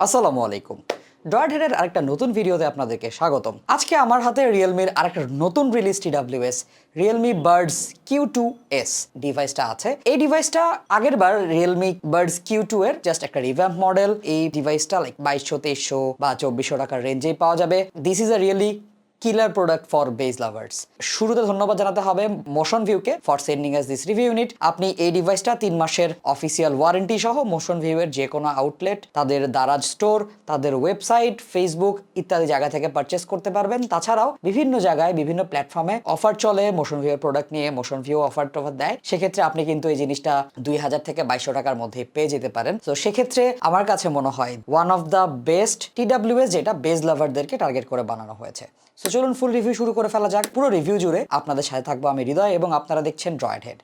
আসসালামু আলাইকুম। ড্রয়েড হেডের আরেকটা নতুন ভিডিওতে আপনাদেরকে স্বাগতম। আজকে আমার হাতে রিয়েলমির আরেকটা নতুন release TWS Realme Buds Q2s ডিভাইসটা আছে। এই ডিভাইসটা আগের বার Realme Buds Q2 এর জাস্ট একটা রিভ্যাম্প মডেল। এই ডিভাইসটা লাইক 2200 2300 বা 2400 টাকার রেঞ্জেই পাওয়া যাবে। This is a really killer product for bass lovers. শুরুতে ধন্যবাদ জানাতে হবে মোশন ভিউকে for sending us this review unit. আপনি এই ডিভাইসটা 3 মাসের অফিসিয়াল ওয়ারেন্টি সহ মোশন ভিউয়ের যে কোনো আউটলেট, তাদের দারাজ স্টোর, তাদের ওয়েবসাইট, ফেসবুক ইত্যাদি জায়গা থেকে পারচেস করতে পারবেন। তাছাড়াও বিভিন্ন জায়গায় বিভিন্ন প্ল্যাটফর্মে অফার চলে মোশন ভিউয়ের প্রোডাক্ট নিয়ে, মোশন ভিউ অফার টফার দেয়। সেক্ষেত্রে আপনি কিন্তু এই জিনিসটা 2000 থেকে 2200 টাকার মধ্যে পেয়ে যেতে পারেন। তো সেক্ষেত্রে আমার কাছে মনে হয় one of the best TWS, যেটা বেজ লাভারদেরকে টার্গেট করে বানানো হয়েছে। সো চলুন ফুল রিভিউ শুরু করে ফেলা যাক। পুরো রিভিউ জুড়ে আপনাদের সাথে থাকবো আমি হৃদয়, এবং আপনারা দেখছেন ড্রয়েড হেড।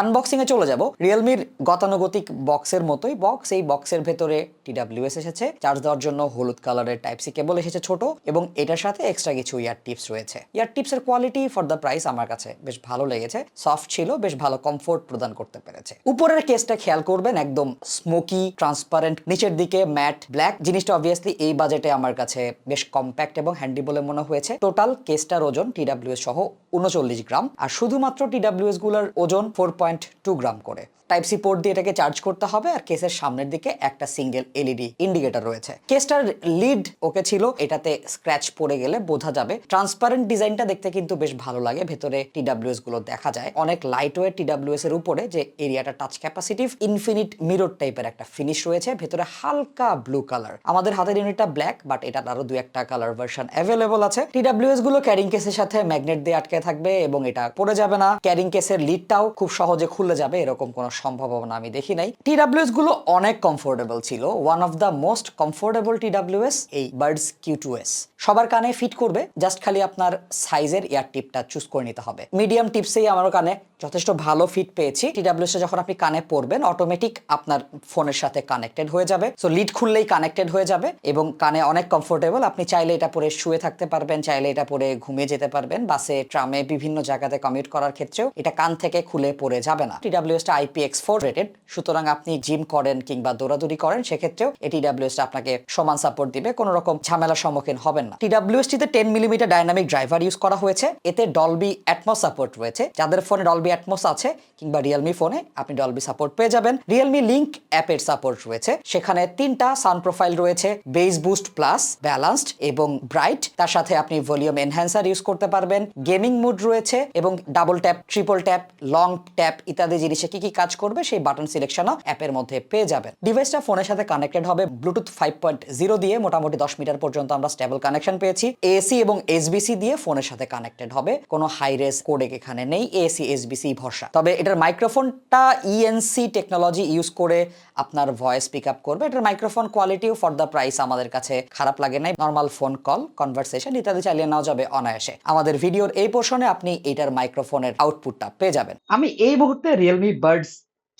আনবক্সিং এ চলে যাব। রিয়েলমির গতানুগতিক বক্সের মতোই বক্স। এই বক্সের ভেতরে TWS এসেছে, চার্জ দেওয়ার জন্য হলুদ কালারের টাইপ সি কেবল এসেছে ছোট, এবং এটার সাথে এক্সট্রা কিছু ইয়ার টিপস রয়েছে। ইয়ার টিপসের কোয়ালিটি ফর দ্য প্রাইস আমার কাছে বেশ ভালো লেগেছে। সফট ছিল, বেশ ভালো কমফোর্ট প্রদান করতে পেরেছে। উপরের কেসটা খেয়াল করবেন, একদম স্মোকি ট্রান্সপারেন্ট, নিচের দিকে ম্যাট ব্ল্যাক। জিনিসটা অবভিয়াসলি এই বাজেটে আমার কাছে বেশ কম্প্যাক্ট এবং হ্যান্ডি বলে মনে হয়েছে। টোটাল কেসটার ওজন TWS সহ 39 গ্রাম, আর শুধুমাত্র TWS গুলোর ওজন 4.2 গ্রাম করে। টাইপ সি পোর্ট দিয়ে এটাকে চার্জ করতে হবে, আর কেসের সামনের দিকে একটা সিঙ্গেল এলইডি ইন্ডিকেটর রয়েছে। কেসটার লিড ওকে ছিল, এটাতে স্ক্র্যাচ পড়ে গেলে বোঝা যাবে। ট্রান্সপারেন্ট ডিজাইনটা দেখতে কিন্তু বেশ ভালো লাগে। ভেতরে TWS গুলো দেখা যায় অনেক লাইট ওয়েট। TWS এর উপরে যে এরিয়াটা টাচ ক্যাপাসিটিভ, ইনফিনিট মিরর টাইপের একটা ফিনিশ রয়েছে। ভেতরে হালকা ব্লু কালার। আমাদের হাতের ইউনিটটা ব্ল্যাক, বাট এটা আরো দু একটা কালার ভার্সন অ্যাভেলেবল আছে। TWS গুলো ক্যারিং কেসের সাথে ম্যাগনেট দিয়ে আটকে থাকবে এবং এটা পড়ে যাবে না। ক্যারিং কেসের লিডটাও খুব সহজে খুলে যাবে এরকম কোনো সম্ভাবনা আমি দেখি নাই। TWS গুলো অনেক কমফোর্টেবল ছিল। One of the most comfortable TWS এই বাডস Q2s। সবার কানে ফিট করবে, জাস্ট খালি আপনার সাইজের ইয়ার টিপটা চুজ করে নিতে হবে। মিডিয়াম টিপসেই আমার কানে যথেষ্ট ভালো ফিট পেয়েছি। TWS যখন আপনি কানে পরবেন, অটোমেটিক আপনার ফোনের সাথে কানেক্টেড হয়ে যাবে। সো লিড খুললেই কানেক্টেড হয়ে যাবে এবং কানে অনেক কমফোর্টেবল। আপনি চাইলে এটা পরে শুয়ে থাকতে পারবেন, চাইলে এটা পরে ঘুমিয়ে যেতে পারবেন। বাসে, ট্রামে, বিভিন্ন জায়গাতে কমিউট করার ক্ষেত্রেও এটা কান থেকে খুলে পড়ে যাবে না। TWSটা IPX4 রেটেড, সুতরাং আপনি জিম করেন কিংবা দৌড়াদৌড়ি করেন, সেক্ষেত্রেও এই TWSটা আপনাকে সমান সাপোর্ট দিবে, কোনো রকম ঝামেলার সম্মুখীন হবেন না। TWSটিতে 10 মিলিমিটার ডাইনামিক ড্রাইভার ইউজ করা হয়েছে। এতে ডলবি অ্যাটমস সাপোর্ট রয়েছে। যাদের ফোনে ডলবি অ্যাটমস আছে কিংবা রিয়েলমি ফোনে, আপনি ডলবি সাপোর্ট পেয়ে যাবেন। রিয়েলমি লিঙ্ক অ্যাপের সাপোর্ট রয়েছে। সেখানে 3টা সাউন্ড প্রোফাইল রয়েছে, বেস বুস্ট প্লাস, ব্যালান্সড এবং ব্রাইট। তার সাথে আপনি ভলিউম এনহ্যান্সার ইউজ করতে পারবেন। গেমিং মুড রয়েছে এবং double tap, triple tap, long tap ইত্যাদি জিনিসে কি কি কাজ করবে সেই বাটন সিলেকশনও অ্যাপের মধ্যে পেয়ে যাবেন। ডিভাইসটা ফোনের সাথে কানেক্টেড হবে ব্লুটুথ 5.0 দিয়ে। মোটামুটি 10 মিটার পর্যন্ত আমরা স্টেবল কানেকশন পেয়েছি। এসি এবং এসবিসি দিয়ে ফোনের সাথে কানেক্টেড হবে। কোনো হাই রেস কোডেক এখানে নেই, এসি এসবিসি ভরসা। তবে এটার মাইক্রোফোনটা ইএনসি টেকনোলজি ইউজ করে আপনার ভয়েস পিক আপ করবে। এটার মাইক্রোফোন কোয়ালিটিও ফর দ্য প্রাইস আমাদের কাছে খারাপ লাগে নাই। নর্মাল ফোন কল, কনভারসেশন ইত্যাদি চালিয়ে নেওয়া যাবে অনায়াসে। আমাদের ভিডিওর এই পোর্শনে আপনি এটার মাইক্রোফোনের আউটপুটটা পেয়ে যাবেন। আমি এই মুহূর্তে রিয়েলমি বাডস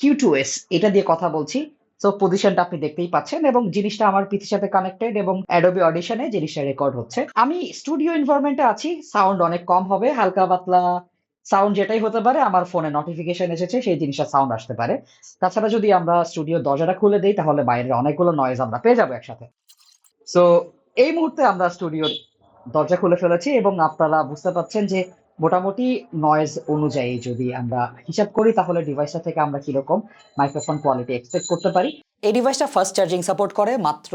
Q2s এটা দিয়ে কথা বলছি। সো পজিশনটা আপনি দেখতেই পাচ্ছেন, এবং জিনিসটা আমার পিসির সাথে কানেক্টেড এবং অ্যাডোবি অডিশনে জিনিসটা রেকর্ড হচ্ছে। আমি স্টুডিও এনভায়রনমেন্টে আছি, সাউন্ড অনেক কম হবে, হালকা পাতলা সাউন্ড যেটাই হতে পারে। আমার ফোনে নোটিফিকেশন এসেছে, সেই জিনিসটা সাউন্ড আসতে পারে। তাছাড়া যদি আমরা স্টুডিও দরজাটা খুলে দেই, তাহলে বাইরের অনেকগুলো নয়েজ আমরা পেয়ে যাবো একসাথে। সো এই মুহূর্তে আমরা স্টুডিওর দরজা খুলে ফেলেছি, এবং আপনারা বুঝতে পাচ্ছেন যে মোটামুটি নয়েজ অনুযায়ী যদি আমরা হিসাব করি, তাহলে ডিভাইসটা থেকে আমরা কিরকম মাইক্রোফোন কোয়ালিটি এক্সপেক্ট করতে পারি। এই ডিভাইসটা ফাস্ট চার্জিং সাপোর্ট করে। মাত্র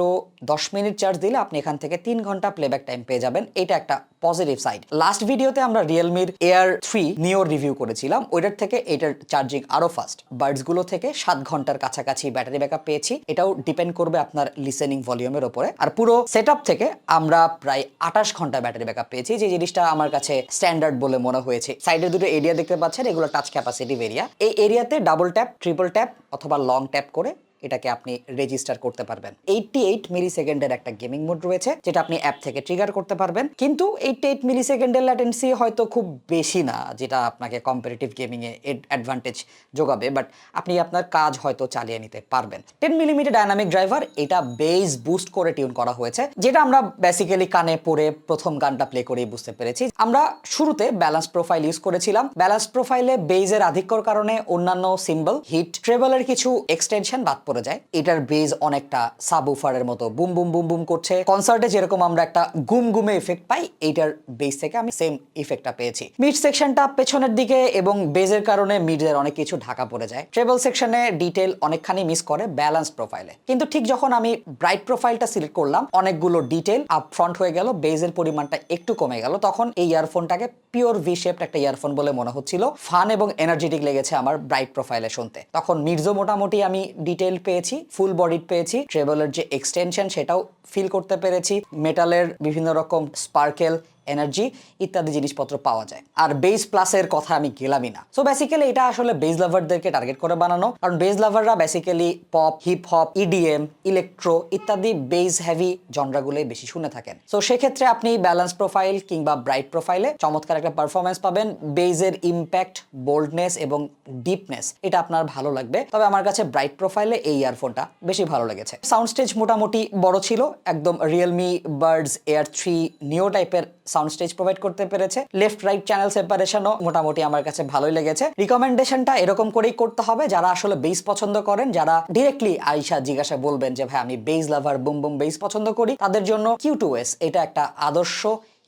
10 মিনিট চার্জ দিলে আপনি এখান থেকে 3 ঘন্টা প্লেব্যাক টাইম পেয়ে যাবেন। এটা একটা পজিটিভ সাইড। লাস্ট ভিডিওতে আমরা রিয়েলমির এয়ার 3 নিওর রিভিউ করেছিলাম, ওইটার থেকে এটার চার্জিং আরো ফাস্ট। বাডস গুলো থেকে 7 ঘন্টার কাছাকাছি ব্যাটারি ব্যাকআপ পেয়েছি। এটাও ডিপেন্ড করবে আপনার লিসেনিং ভলিউমের উপরে। আর পুরো সেটআপ থেকে আমরা প্রায় 28 ঘন্টা ব্যাটারি ব্যাকআপ পেয়েছি, যে জিনিসটা আমার কাছে স্ট্যান্ডার্ড বলে মনে হয়েছে। সাইডের দুটো এরিয়া দেখতে পাচ্ছেন, এগুলো টাচ ক্যাপাসিটিভ এরিয়া। এই এরিয়াতে ডাবল ট্যাপ, ট্রিপল ট্যাপ অথবা লং ট্যাপ করে এটাকে আপনি রেজিস্টার করতে পারবেন। 88 মিলি সেকেন্ডের একটা গেমিং মোড রয়েছে যেটা আপনি অ্যাপ থেকে ট্রিগার করতে পারবেন, কিন্তু 88 মিলি সেকেন্ডের ল্যাটেন্সি হয়তো খুব বেশি না যেটা আপনাকে কম্পিটিটিভ গেমিংয়ে অ্যাডভান্টেজ যোগাবে, বাট আপনি আপনার কাজ হয়তো চালিয়ে নিতে পারবেন। 10 মিলিমিটার ডায়নামিক ড্রাইভার, এটা বেস বুস্ট করে টিউন করা হয়েছে, যেটা আমরা বেসিক্যালি কানে পরে প্রথম গানটা প্লে করেই বুঝতে পেরেছি। আমরা শুরুতে ব্যালেন্স প্রোফাইল ইউজ করেছিলাম। ব্যালেন্স প্রোফাইলে বেজের আধিক্যর কারণে অন্যান্য সিম্বল, হিট, ট্রেবলের কিছু এক্সটেনশন বাদ পড়ে যায়। এটার বেজ অনেকটা সাবউফারের মতো বুম বুম বুম বুম করছে। কনসার্টে যেরকম আমরা একটা গুম গুমে ইফেক্ট পাই, এইটার বেস থেকে আমি সেম ইফেক্টটা পেয়েছি। মিড সেকশনটা পেছনের দিকে এবং বেজের কারণে মিডের অনেক কিছু ঢাকা পড়ে যায়। ট্রেবল সেকশনে ডিটেল অনেকখানি মিস করে ব্যালেন্স প্রোফাইলে, কিন্তু ঠিক যখন আমি ব্রাইট প্রোফাইলটা সিলেক্ট করলাম অনেকগুলো ডিটেল আপ ফ্রন্ট হয়ে গেল, বেজের পরিমাণটা একটু কমে গেল, তখন এই ইয়ারফোনটাকে পিওর ভি শেপড একটা ইয়ারফোন বলে মনে হচ্ছিল। ফান এবং এনার্জেটিক লেগেছে আমার ব্রাইট প্রোফাইলে শুনতে। তখন মিডজো মোটামুটি আমি ডিটেল পেয়েছি, ফুল বডিড পেয়েছি, ট্রেবলের যে এক্সটেনশন সেটাও ফিল করতে পেরেছি, মেটালের বিভিন্ন রকম স্পার্কেল, এনার্জি ইত্যাদি জিনিসপত্র পাওয়া যায়। আর বেস প্লাসের কথা আমি গেলামই না। সো বেসিক্যালি এটা আসলে বেস লাভারদেরকে টার্গেট করে বানানো, কারণ বেস লাভাররা basically pop, hip hop, EDM, electro ইত্যাদি বেস হেভি জনরাগুলোই বেশি শুনে থাকেন। সো সেক্ষেত্রে আপনি ব্যালেন্স প্রোফাইল কিংবা ব্রাইট প্রোফাইলে চমৎকার একটা পারফরমেন্স পাবেন। বেজের ইম্প্যাক্ট, বোল্ডনেস এবং ডিপনেস এটা আপনার ভালো লাগবে। তবে আমার কাছে ব্রাইট প্রোফাইলে এই ইয়ারফোনটা বেশি ভালো লেগেছে। সাউন্ড স্টেজ মোটামুটি বড় ছিল, একদম রিয়েলমি বাডস এয়ার 3 নিও টাইপের সাউন্ড স্টেজ প্রোভাইড করতে পেরেছে। লেফট রাইট চ্যানেল সেপারেশনও মোটামুটি আমার কাছে ভালোই লেগেছে। রিকমেন্ডেশনটা এরকম করেই করতে হবে যারা আসলে বেস পছন্দ করেন, যারা ডিরেক্টলি আইসা জিজ্ঞাসা বলবেন যে ভাই আমি বেস লাভার, বুম বুম বেস পছন্দ করি, তাদের জন্য Q2s এটা একটা আদর্শ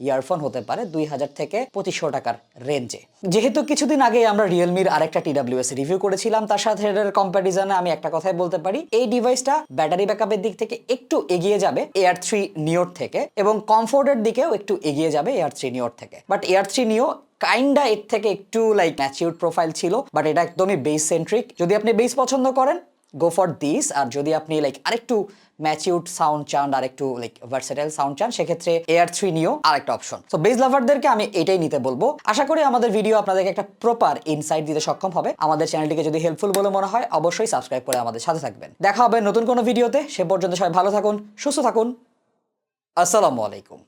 ইয়ারফোন হতে পারে 2000 থেকে 2500 টাকার রেঞ্জে। যেহেতু কিছুদিন আগে আমরা রিয়েলমির আরেকটা TWS রিভিউ করেছিলাম, তার সাথে এর কম্প্যারিজনে আমি একটা কথাই বলতে পারি, এই ডিভাইসটা ব্যাটারি ব্যাকআপের দিক থেকে একটু এগিয়ে যাবে এয়ার 3 নিওর থেকে, এবং কমফোর্টের দিকেও একটু এগিয়ে যাবে এয়ার 3 নিওর থেকে। বাট এয়ার 3 নিও কাইন্ডা এর থেকে একটু লাইক ম্যাচিউরড প্রোফাইল ছিল, বাট এটা একদমই বেস সেন্ট্রিক। যদি আপনি বেস পছন্দ করেন গো ফর দিস, আর যদি আপনি লাইক আরেকটু ম্যাচিউরড সাউন্ড চান, আরেকটু লাইক ভার্সেটাইল সাউন্ড চান, সেক্ষেত্রে এয়ার 3 নিও আরেকটা অপশন। সো বেস লাভারদেরকে আমি এটাই নিতে বলবো। আশা করি আমাদের ভিডিও আপনাদেরকে একটা প্রপার ইনসাইট দিতে সক্ষম হবে। আমাদের চ্যানেলটিকে যদি হেল্পফুল বলে মনে হয় অবশ্যই সাবস্ক্রাইব করে আমাদের সাথে থাকবেন। দেখা হবে নতুন কোনো ভিডিওতে। সে পর্যন্ত সবাই ভালো থাকুন, সুস্থ থাকুন। আসসালামু আলাইকুম।